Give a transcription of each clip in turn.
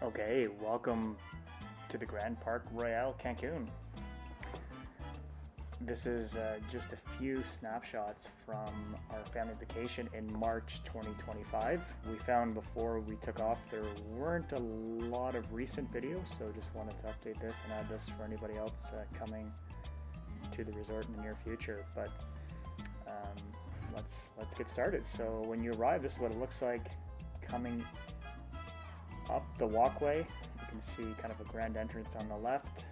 Okay, welcome to the Grand Park Royale Cancun. This is just a few snapshots from our family vacation in March 2025. We found before we took off there weren't a lot of recent videos, so just wanted to update this and add this for anybody else coming to the resort in the near future. But let's get started. So when you arrive, this is what it looks like coming up the walkway. You can see kind of a grand entrance on the left.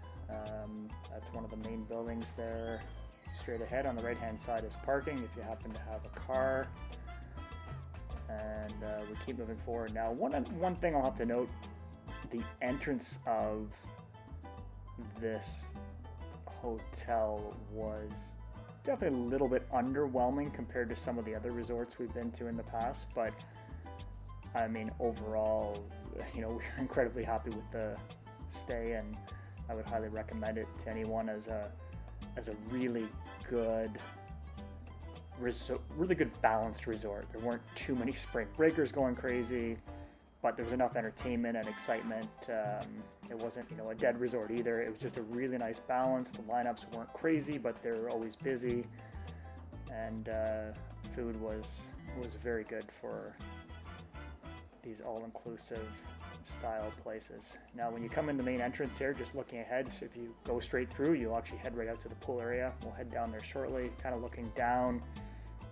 That's one of the main buildings there. Straight ahead on the right hand side is parking if you happen to have a car. And we keep moving forward. Now one thing I'll have to note, the entrance of this hotel was definitely a little bit underwhelming compared to some of the other resorts we've been to in the past, but I mean overall, we're incredibly happy with the stay, and I would highly recommend it to anyone as a really good resort, really good balanced resort. There weren't too many spring breakers going crazy, but there was enough entertainment and excitement. It wasn't a dead resort either. It was just a really nice balance. The lineups weren't crazy, but they're always busy, and food was very good for these all-inclusive style places. Now when you come in the main entrance here, just looking ahead, so if you go straight through, you'll actually head right out to the pool area. We'll head down there shortly, kind of looking down.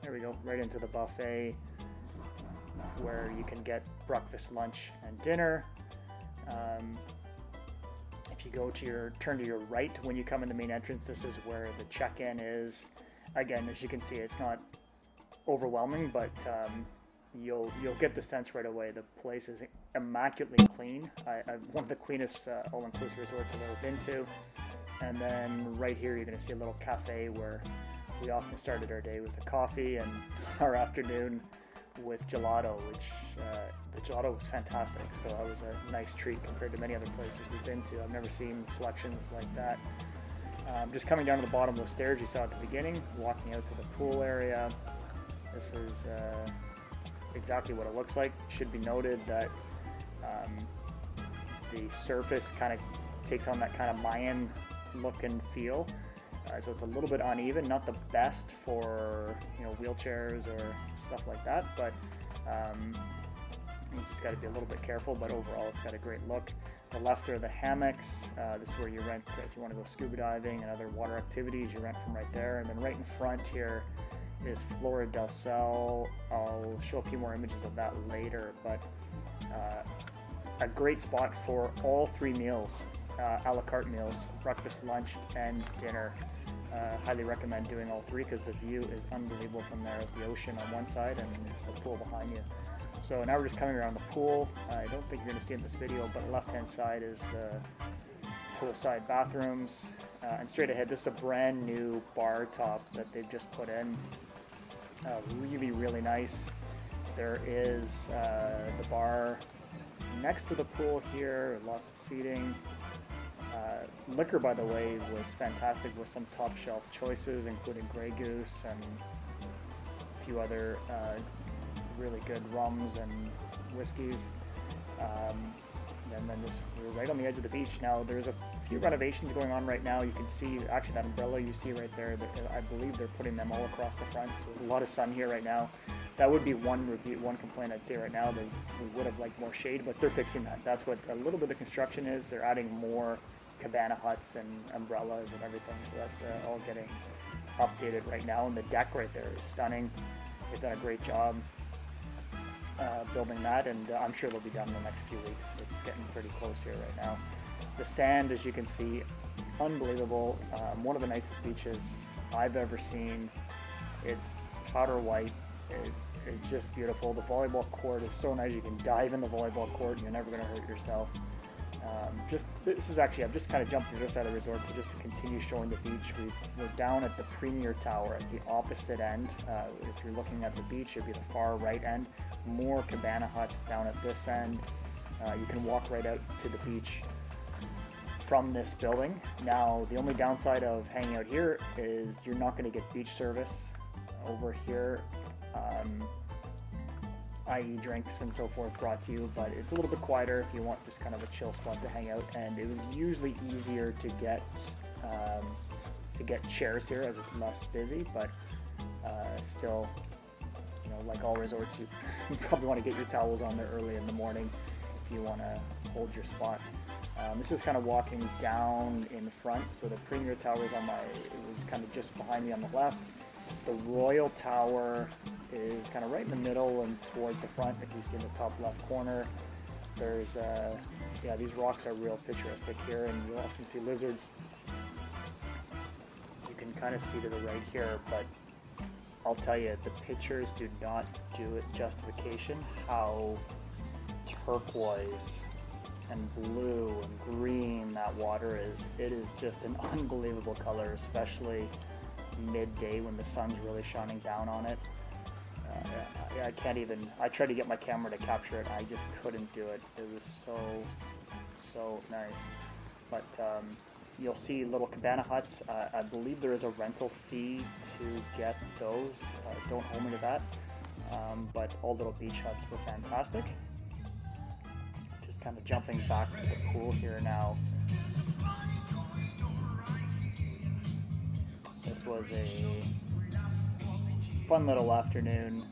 There we go, right into the buffet where you can get breakfast, lunch, and dinner. If you go to turn to your right when you come in the main entrance, this is where the check-in is. Again, as you can see, it's not overwhelming, but you'll get the sense right away. The place is immaculately clean. One of the cleanest all-inclusive resorts I've ever been to. And then right here, you're going to see a little cafe where we often started our day with a coffee and our afternoon with gelato, which the gelato was fantastic. So that was a nice treat compared to many other places we've been to. I've never seen selections like that. Just coming down to the bottom of those stairs you saw at the beginning, walking out to the pool area. This is exactly what it looks like. Should be noted that the surface kind of takes on that kind of Mayan look and feel, so it's a little bit uneven, not the best for wheelchairs or stuff like that, but you just got to be a little bit careful. But overall it's got a great look. The left are the hammocks. This is where you rent if you want to go scuba diving and other water activities. You rent from right there. And then right in front here is Flora del Sel. I'll show a few more images of that later, but a great spot for all three meals, a la carte meals, breakfast, lunch, and dinner. Highly recommend doing all three because the view is unbelievable from there, the ocean on one side and the pool behind you. So now we're just coming around the pool. I don't think you're going to see it in this video, but the left-hand side is the poolside bathrooms. And straight ahead, this is a brand new bar top that they've just put in. Really, really nice. There is the bar next to the pool here, lots of seating. Liquor, by the way, was fantastic with some top shelf choices, including Grey Goose and a few other really good rums and whiskeys. And then we're right on the edge of the beach. Now there's a few renovations going on right now. You can see actually that umbrella you see right there. I believe they're putting them all across the front. So a lot of sun here right now. That would be one complaint I'd say right now. We would have liked more shade, but they're fixing that. That's what a little bit of construction is. They're adding more cabana huts and umbrellas and everything. So that's all getting updated right now. And the deck right there is stunning. They've done a great job building that, and I'm sure they'll be done in the next few weeks. It's getting pretty close here right now. The sand, as you can see, unbelievable. One of the nicest beaches I've ever seen. It's powder white. It's just beautiful. The volleyball court is so nice. You can dive in the volleyball court and you're never going to hurt yourself. I'm just kind of jumping to this side of the resort, but just to continue showing the beach. We're down at the Premier Tower at the opposite end. If you're looking at the beach, it'd be the far right end. More cabana huts down at this end. You can walk right out to the beach from this building. Now, the only downside of hanging out here is you're not going to get beach service over here. i.e. drinks and so forth brought to you, but it's a little bit quieter if you want just kind of a chill spot to hang out. And it was usually easier to get chairs here as it's less busy, but still, you know, like all resorts, you probably want to get your towels on there early in the morning if you want to hold your spot. This is kind of walking down in front, so the Premier Tower is on it was kind of just behind me on the left. The Royal Tower is kind of right in the middle and towards the front. If you see in the top left corner, there's yeah, these rocks are real picturesque here, and you'll often see lizards. You can kind of see to the right here, but I'll tell you, the pictures do not do it justification how turquoise and blue and green that water is. It is just an unbelievable color, especially midday when the sun's really shining down on it. I can't even, I tried to get my camera to capture it, I just couldn't do it. It was so nice. But you'll see little cabana huts. I believe there is a rental fee to get those. Don't hold me to that. But all little beach huts were fantastic. Just kind of jumping back to the pool here now. This was a fun little afternoon.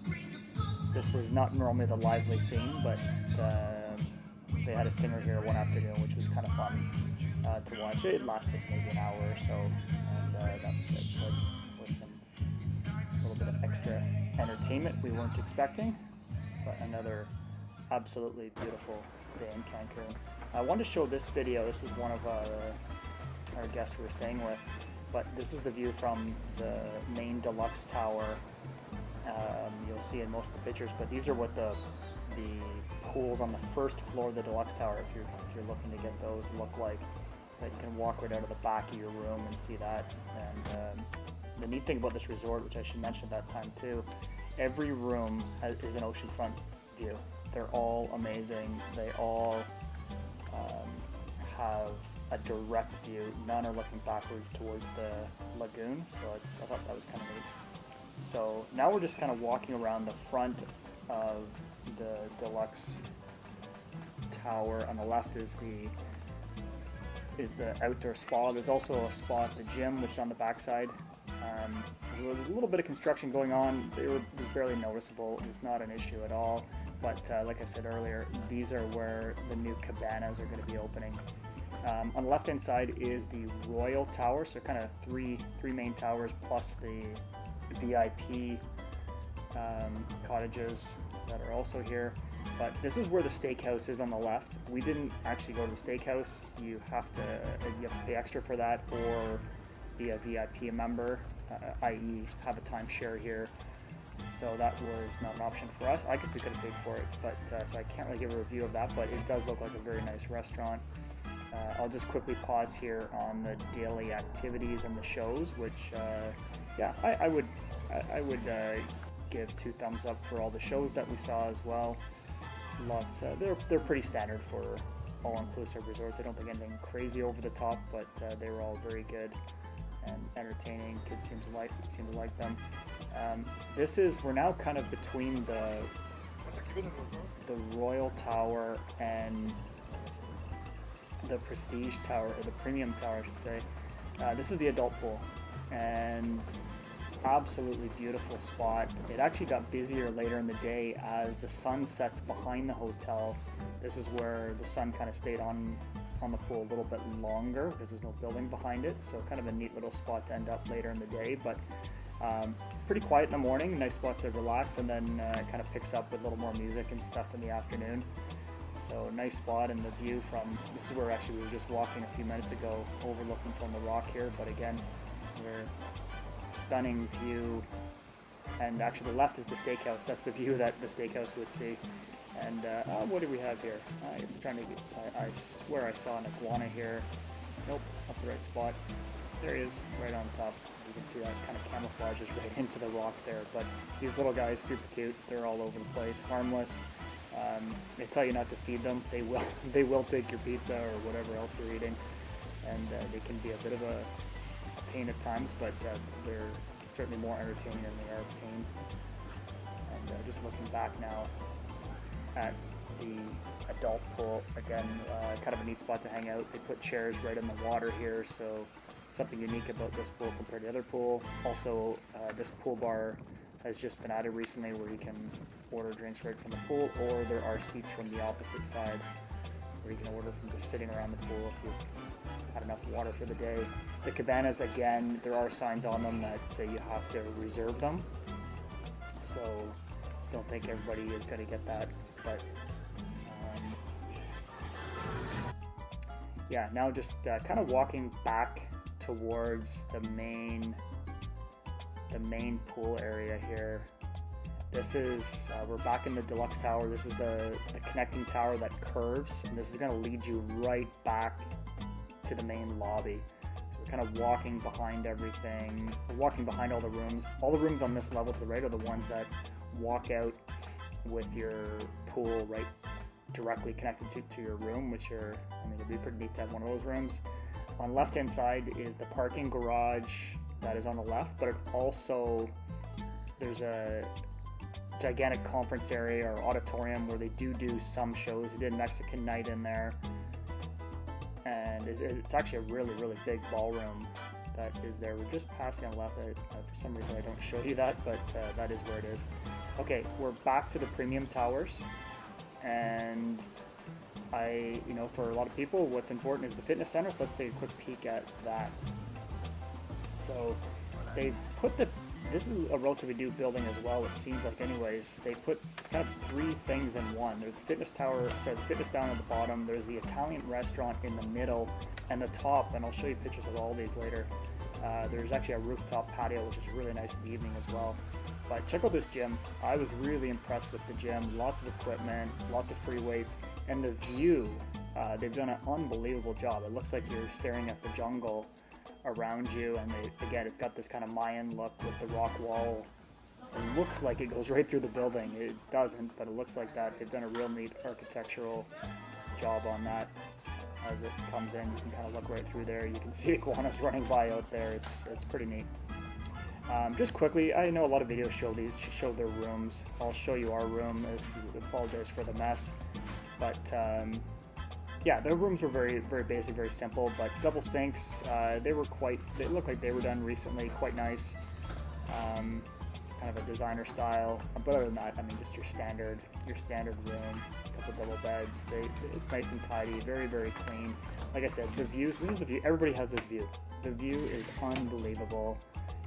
This was not normally the lively scene, but they had a singer here one afternoon, which was kind of fun to watch. It lasted maybe an hour or so, and that was it. But with a little bit of extra entertainment we weren't expecting, but another absolutely beautiful day in Cancun. I wanted to show this video. This is one of our guests we were staying with, but this is the view from the main deluxe tower. You'll see in most of the pictures, but these are what the pools on the first floor of the deluxe tower, if you're looking to get those, look like. That you can walk right out of the back of your room and see that. And the neat thing about this resort, which I should mention at that time too, every room is an oceanfront view. They're all amazing. They all have a direct view. None are looking backwards towards the lagoon, so I thought that was kind of neat. So now we're just kind of walking around the front of the deluxe tower. On the left is the outdoor spa. There's also a spa at the gym, which is on the backside. There's a little bit of construction going on. It was barely noticeable. It was not an issue at all. But like I said earlier, these are where the new cabanas are going to be opening. On the left-hand side is the Royal Tower, so kind of three main towers plus the VIP cottages that are also here. But this is where the steakhouse is on the left. We didn't actually go to the steakhouse. You have to pay extra for that, or be a VIP member, i.e. have a timeshare here. So that was not an option for us. I guess we could have paid for it, but so I can't really give a review of that, but it does look like a very nice restaurant. I'll just quickly pause here on the daily activities and the shows, which yeah, I would give 2 thumbs up for all the shows that we saw as well. Lots, they're pretty standard for all-inclusive resorts. I don't think anything crazy over the top, but they were all very good and entertaining. Kids seem to like them. We're now kind of between the Royal Tower and the Prestige Tower, or the Premium Tower, I should say. This is the adult pool, and absolutely beautiful spot. It actually got busier later in the day as the sun sets behind the hotel. This is where the sun kind of stayed on the pool a little bit longer because there's no building behind it, so kind of a neat little spot to end up later in the day. But pretty quiet in the morning, nice spot to relax, and then kind of picks up with a little more music and stuff in the afternoon. So nice spot, and the view from, this is where actually we were just walking a few minutes ago, overlooking from the rock here, but again, we're stunning view. And actually the left is the steakhouse. That's the view that the steakhouse would see. And what do we have here? I'm trying to get, I swear I saw an iguana here. Nope, not the right spot. There he is, right on top. You can see that kind of camouflages right into the rock there. But these little guys, super cute. They're all over the place, harmless. They tell you not to feed them. They will take your pizza or whatever else you're eating, and they can be a bit of a pain at times, but they're certainly more entertaining than they are a pain. And just looking back now, at the adult pool. Again, kind of a neat spot to hang out. They put chairs right in the water here, so something unique about this pool compared to the other pool. Also, this pool bar has just been added recently where you can order drinks right from the pool, or there are seats from the opposite side where you can order from just sitting around the pool if you've had enough water for the day. The cabanas, again, there are signs on them that say you have to reserve them, so don't think everybody is going to get that, but yeah, now just kind of walking back towards the main pool area here. This is, we're back in the deluxe tower. This is the connecting tower that curves, and this is going to lead you right back to the main lobby. So we're kind of walking behind everything. We're walking behind all the rooms. All the rooms on this level to the right are the ones that walk out with your pool right directly connected to your room, which are, I mean, it'd be pretty neat to have one of those rooms. On the left hand side is the parking garage that is on the left, but it also, there's a gigantic conference area or auditorium where they do some shows. They did Mexican night in there, and it's actually a really big ballroom that is there. We're just passing on the left. For some reason I don't show you that, but that is where it is. Okay, we're back to the premium towers, and for a lot of people, what's important is the fitness center, so let's take a quick peek at that. So they put this is a relatively new building as well, it seems like anyways. They put, it's kind of three things in one. There's the fitness tower, sorry, the fitness down at the bottom, there's the Italian restaurant in the middle, and the top, and I'll show you pictures of all these later. There's actually a rooftop patio, which is really nice in the evening as well. But check out this gym. I was really impressed with the gym. Lots of equipment, lots of free weights, and the view, they've done an unbelievable job. It looks like you're staring at the jungle around you, and again, it's got this kind of Mayan look with the rock wall. It looks like it goes right through the building. It doesn't, but it looks like that. They've done a real neat architectural job on that. As it comes in, you can kind of look right through there. You can see iguanas running by out there. It's pretty neat. Just quickly, I know a lot of videos show their rooms. I'll show you our room. I apologize for the mess, but yeah, their rooms were very basic, very simple, but double sinks. They looked like they were done recently. Quite nice. Kind of a designer style. But other than that, I mean, just your standard room. A couple double beds. It's nice and tidy. Very clean. Like I said, the views. This is the view. Everybody has this view. The view is unbelievable.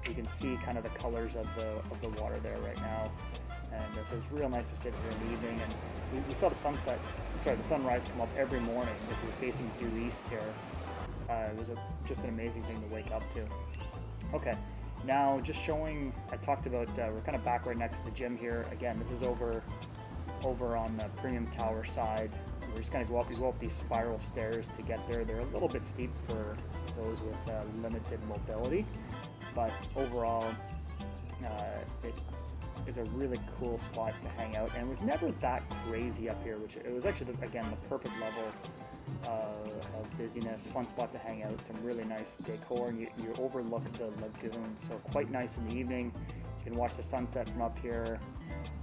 You can see kind of the colors of the water there right now, and so it's real nice to sit here in the evening. And we saw the sunrise come up every morning as we were facing due east here. It was just an amazing thing to wake up to. Okay, now just showing. I talked about we're kind of back right next to the gym here. Again, this is over on the premium tower side. We're just going to go up these spiral stairs to get there. They're a little bit steep for those with limited mobility. But overall, it is a really cool spot to hang out, and it was never that crazy up here, which it was actually, again, the perfect level of busyness. Fun spot to hang out, some really nice decor, and you overlook the lagoon, so quite nice in the evening. You can watch the sunset from up here,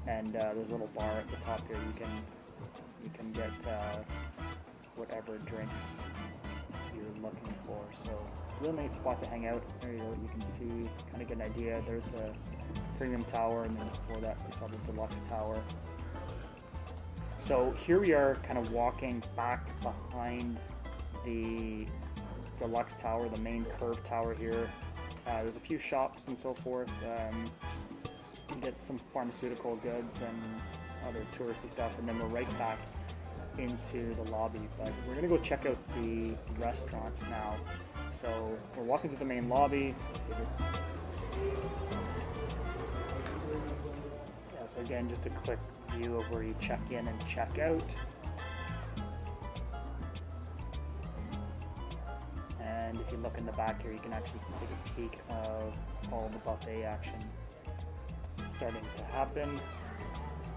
and there's a little bar at the top here. You can get whatever drinks you're looking for. So real nice spot to hang out. There you can see, kind of get an idea. There's the premium tower, and then before that we saw the deluxe tower. So here we are kind of walking back behind the deluxe tower, the main curved tower here. There's a few shops and so forth. You can get some pharmaceutical goods and other touristy stuff, and then we're right back into the lobby. But we're gonna go check out the restaurants now. So we're walking through the main lobby. Yeah, so again, just a quick view of where you check in and check out. And if you look in the back here, you can actually take a peek of all the buffet action starting to happen.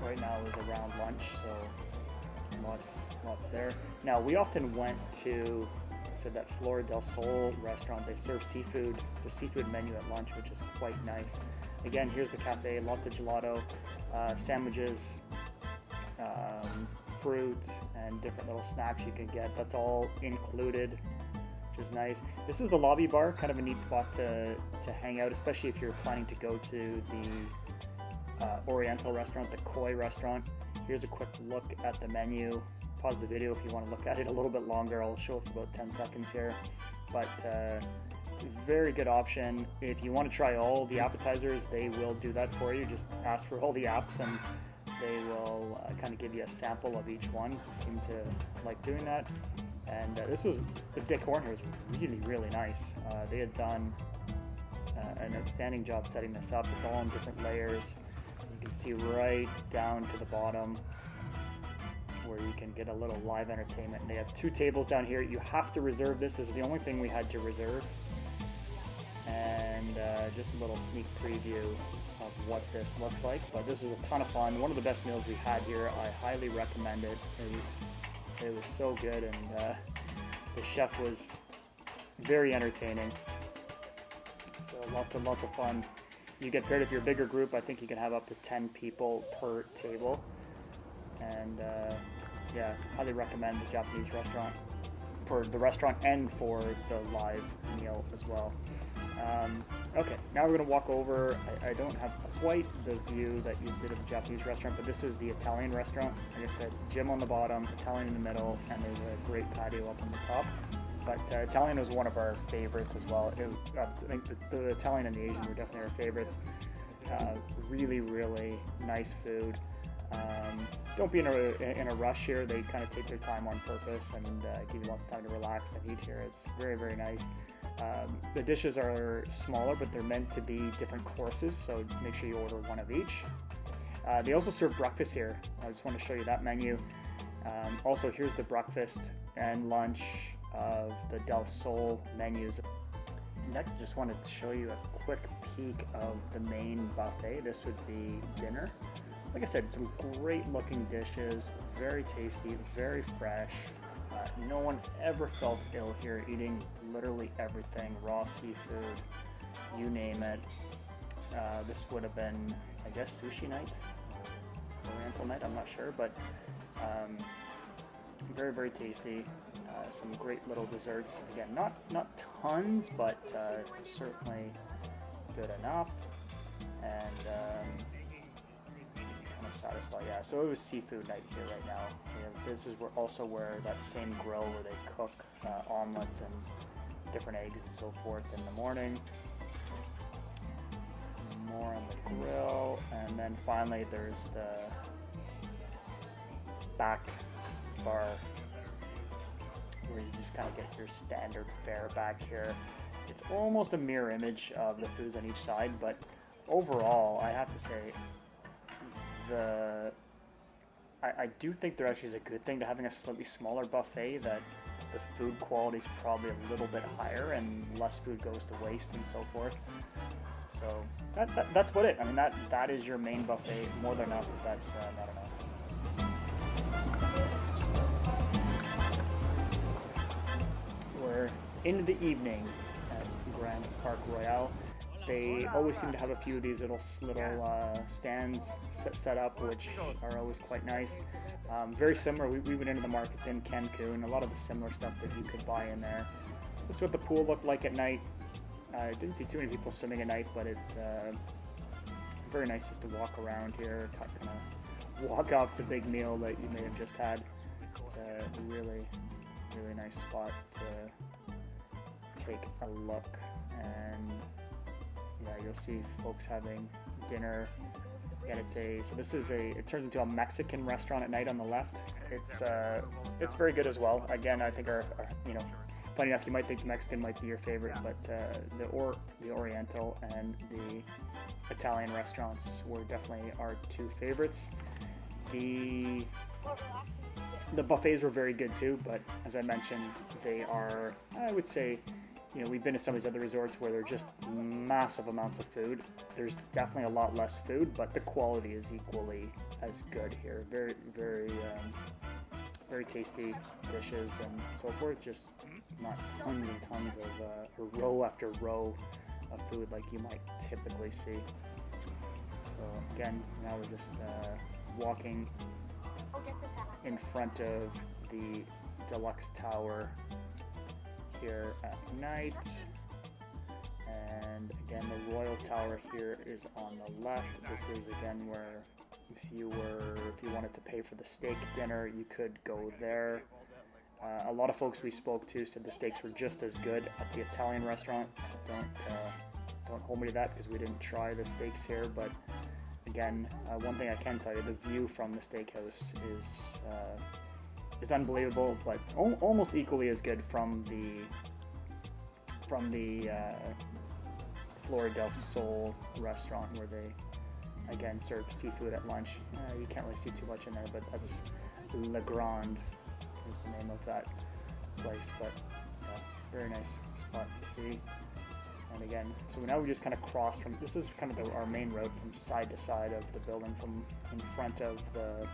Right now is around lunch, so lots there. Now, we often went to that Flora del Sol restaurant. They serve seafood. It's a seafood menu at lunch, which is quite nice. Again, here's the cafe, lots of gelato, sandwiches, fruit and different little snacks you can get. That's all included, which is nice. This is the lobby bar, kind of a neat spot to hang out, especially if you're planning to go to the Oriental restaurant, the Koi restaurant. Here's a quick look at the menu. Pause the video if you want to look at it a little bit longer. I'll show it for about 10 seconds here. But very good option. If you want to try all the appetizers, they will do that for you. Just ask for all the apps and they will kind of give you a sample of each one. They seem to like doing that. And the decor here was really, really nice. They had done an outstanding job setting this up. It's all in different layers. You can see right down to the bottom where you can get a little live entertainment. And they have 2 tables down here. You have to reserve this. This is the only thing we had to reserve. And just a little sneak preview of what this looks like. But this was a ton of fun. One of the best meals we had here. I highly recommend it. It was so good, and the chef was very entertaining. So lots of fun. You get paired if you're a bigger group. I think you can have up to 10 people per table. And yeah, highly recommend the Japanese restaurant, for the restaurant and for the live meal as well. Okay, now we're going to walk over. I don't have quite the view that you did of the Japanese restaurant, but this is the Italian restaurant. Like I said, gym on the bottom, Italian in the middle, and there's a great patio up on the top. But Italian was one of our favorites as well. I think the Italian and the Asian were definitely our favorites. Really, really nice food. Don't be in a rush here. They kind of take their time on purpose and give you lots of time to relax and eat here. It's very, very nice. The dishes are smaller, but they're meant to be different courses, so make sure you order one of each. They also serve breakfast here. I just want to show you that menu. Also, here's the breakfast and lunch of the Del Sol menus. Next, I just wanted to show you a quick peek of the main buffet. This would be dinner. Like I said, some great looking dishes, very tasty, very fresh. No one ever felt ill here, eating literally everything, raw seafood, you name it. This would have been, I guess, sushi night, Oriental night, I'm not sure, but very, very tasty. Some great little desserts. Again, not tons, but certainly good enough. And kind of satisfy. Yeah, so it was seafood night here right now. This is also where that same grill where they cook omelets and different eggs and so forth in the morning. More on the grill, and then finally there's the back bar where you just kind of get your standard fare back here. It's almost a mirror image of the foods on each side, but overall I have to say I do think there actually is a good thing to having a slightly smaller buffet, that the food quality is probably a little bit higher and less food goes to waste and so forth. So that's what it. I mean, that is your main buffet. More than enough if that's not enough. We're into the evening at Grand Park Royale. They always seem to have a few of these little stands set up, which are always quite nice. Very similar. We went into the markets in Cancun. A lot of the similar stuff that you could buy in there. This is what the pool looked like at night. I didn't see too many people swimming at night, but it's very nice just to walk around here, kind of walk off the big meal that you may have just had. It's a really, really nice spot to take a look. And yeah, you'll see folks having dinner. And it turns into a Mexican restaurant at night on the left. It's very good as well. Again, I think our funny enough, you might think the Mexican might be your favorite, but the Oriental and the Italian restaurants were definitely our 2 favorites. The buffets were very good too, but as I mentioned, they are, I would say, we've been to some of these other resorts where they're just massive amounts of food. There's definitely a lot less food, but the quality is equally as good here. Very, very, very tasty dishes and so forth. Just not tons and tons of row after row of food like you might typically see. So again, now we're just walking in front of the deluxe tower here at night. And again, the Royal Tower here is on the left. This is again where if you wanted to pay for the steak dinner, you could go there. A lot of folks we spoke to said the steaks were just as good at the Italian restaurant. Don't hold me to that because we didn't try the steaks here, but again, one thing I can tell you, the view from the steakhouse is unbelievable, but almost equally as good from the Flora del Sol restaurant, where they again serve seafood at lunch. You can't really see too much in there, but that's Le Grand is the name of that place. But yeah, very nice spot to see. And again, so now we just kind of crossed from, this is kind of our main road from side to side of the building, from in front of the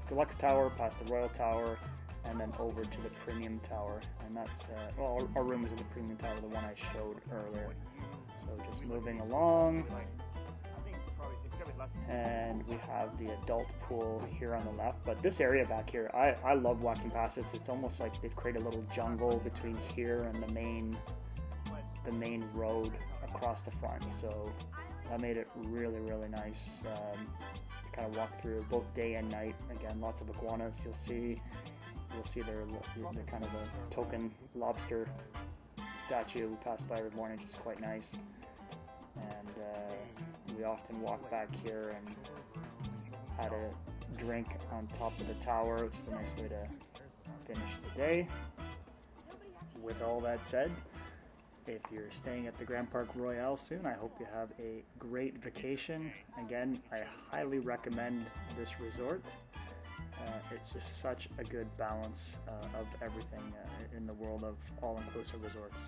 Deluxe Tower, past the Royal Tower, and then over to the Premium Tower. And that's, well, our room is in the Premium Tower, the one I showed earlier. So just moving along. And we have the adult pool here on the left. But this area back here, I love walking past this. It's almost like they've created a little jungle between here and the main road across the front. So that made it really, really nice to kind of walk through both day and night. Again, lots of iguanas. You'll see they're kind of a token lobster statue we pass by every morning, which is quite nice. And we often walk back here and had a drink on top of the tower, which is a nice way to finish the day. With all that said, if you're staying at the Grand Park Royale soon, I hope you have a great vacation. Again, I highly recommend this resort. It's just such a good balance of everything in the world of all-inclusive resorts.